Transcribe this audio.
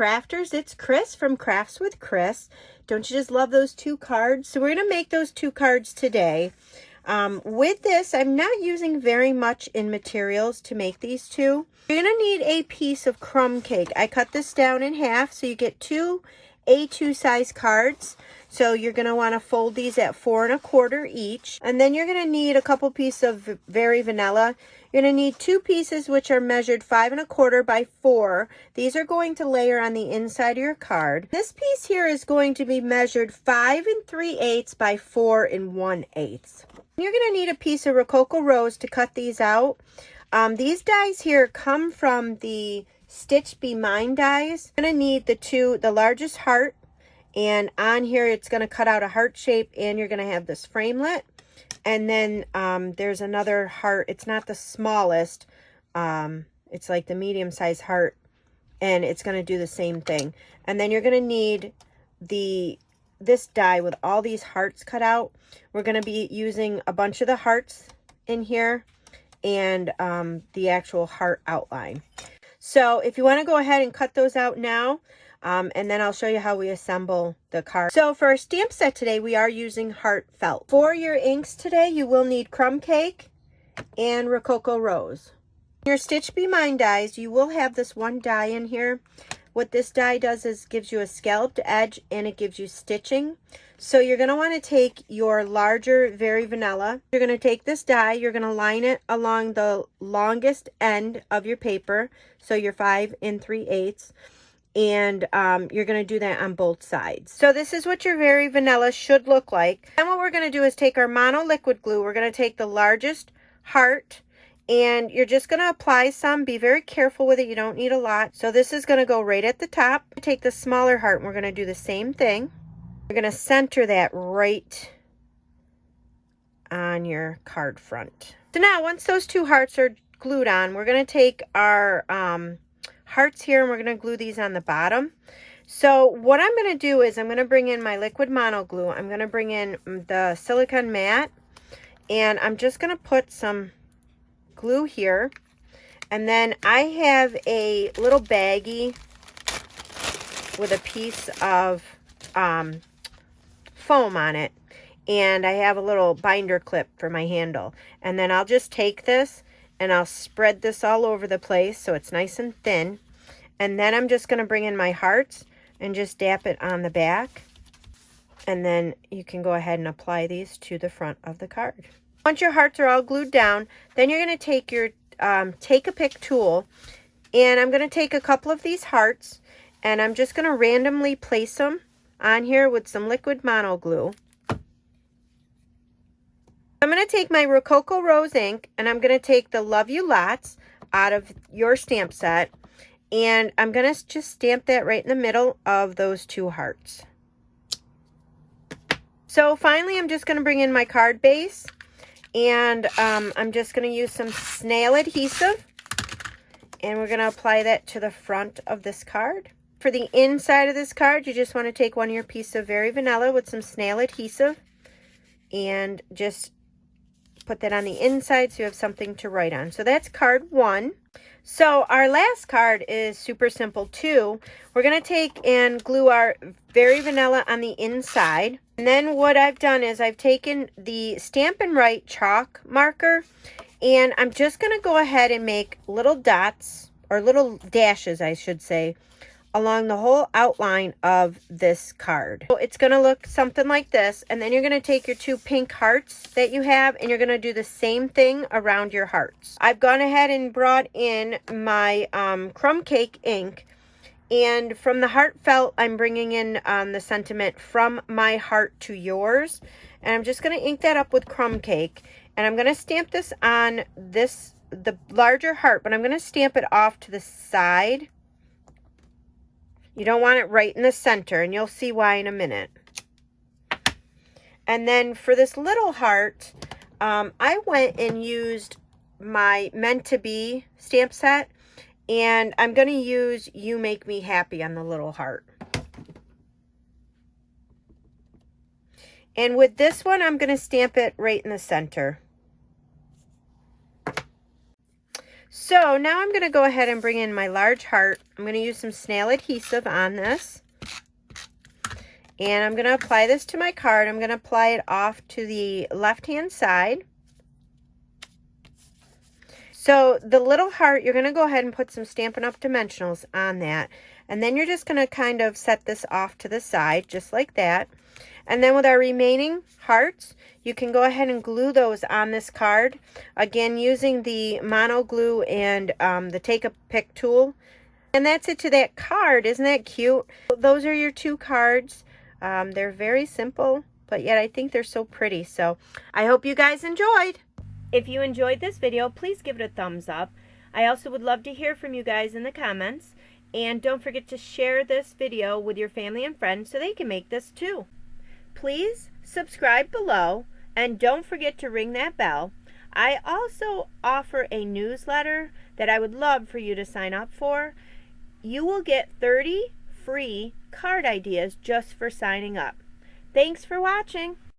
crafters, it's Chris from Crafts with Chris. Don't you just love those 2 cards? So we're going to make those 2 cards today. With this, I'm not using very much in materials to make these 2. You're going to need a piece of crumb cake. I cut this down in half so you get 2 A2 size cards. So you're going to want to fold these at 4 1/4 each. And then you're going to need a couple pieces of Very Vanilla. You're going to need 2 pieces which are measured 5 1/4 by 4. These are going to layer on the inside of your card. This piece here is going to be measured 5 3/8 by 4 1/8. You're going to need a piece of Rococo Rose to cut these out. These dies here come from the Stitch Be Mine dies. You're going to need the largest heart. And on here, it's going to cut out a heart shape, and you're going to have this framelit. And then there's another heart. It's not the smallest. It's like the medium-sized heart, and it's going to do the same thing. And then you're going to need this die with all these hearts cut out. We're going to be using a bunch of the hearts in here and the actual heart outline. So if you want to go ahead and cut those out now, and then I'll show you how we assemble the card. So for our stamp set today, we are using Heartfelt. For your inks today, you will need crumb cake and Rococo Rose. Your Stitch Be Mine dies, you will have this one die in here. What this die does is gives you a scalloped edge and it gives you stitching. So you're going to want to take your larger Very Vanilla. You're going to take this die, you're going to line it along the longest end of your paper. So your 5 3/8. And you're going to do that on both sides. So this is what your Very Vanilla should look like. And what we're going to do is take our mono liquid glue. We're going to take the largest heart, and you're just going to apply some. Be very careful with it. You don't need a lot. So this is going to go right at the top. Take the smaller heart, and we're going to do the same thing. We're going to center that right on your card front. So now once those 2 hearts are glued on, we're going to take our hearts here, and we're going to glue these on the bottom. So what I'm going to do is I'm going to bring in my liquid mono glue. I'm going to bring in the silicone matte, and I'm just going to put some glue here. And then I have a little baggie with a piece of foam on it, and I have a little binder clip for my handle. And then I'll just take this and I'll spread this all over the place so it's nice and thin. And then I'm just going to bring in my hearts and just dap it on the back. And then you can go ahead and apply these to the front of the card. Once your hearts are all glued down, then you're going to take your Take-A-Pick tool. And I'm going to take a couple of these hearts, and I'm just going to randomly place them on here with some liquid mono glue. I'm going to take my Rococo Rose ink, and I'm going to take the Love You Lots out of your stamp set, and I'm going to just stamp that right in the middle of those 2 hearts. So finally, I'm just going to bring in my card base, and I'm just going to use some snail adhesive, and we're going to apply that to the front of this card. For the inside of this card, you just want to take one of your pieces of Very Vanilla with some snail adhesive and just put that on the inside so you have something to write on. So that's card 1. So our last card is super simple too. We're going to take and glue our Very Vanilla on the inside. And then what I've done is I've taken the Stampin' Write chalk marker, and I'm just going to go ahead and make little dots, or little dashes I should say, along the whole outline of this card. So it's going to look something like this, and then you're going to take your 2 pink hearts that you have, and you're going to do the same thing around your hearts. I've gone ahead and brought in my crumb cake ink, and from the Heartfelt, I'm bringing in the sentiment from my heart to yours, and I'm just going to ink that up with crumb cake, and I'm going to stamp this on the larger heart, but I'm going to stamp it off to the side. You don't want it right in the center, and you'll see why in a minute. And then for this little heart, I went and used my Meant to Be stamp set, and I'm going to use You Make Me Happy on the little heart. And with this one, I'm going to stamp it right in the center. So now I'm going to go ahead and bring in my large heart. I'm going to use some snail adhesive on this. And I'm going to apply this to my card. I'm going to apply it off to the left-hand side. So the little heart, you're going to go ahead and put some Stampin' Up! Dimensionals on that. And then you're just going to kind of set this off to the side, just like that. And then with our remaining hearts, you can go ahead and glue those on this card. Again, using the mono glue and the Take-A-Pic tool. And that's it to that card. Isn't that cute? Those are your two cards. They're very simple, but yet I think they're so pretty. So I hope you guys enjoyed. If you enjoyed this video, please give it a thumbs up. I also would love to hear from you guys in the comments. And don't forget to share this video with your family and friends so they can make this too. Please subscribe below and don't forget to ring that bell. I also offer a newsletter that I would love for you to sign up for. You will get 30 free card ideas just for signing up. Thanks for watching.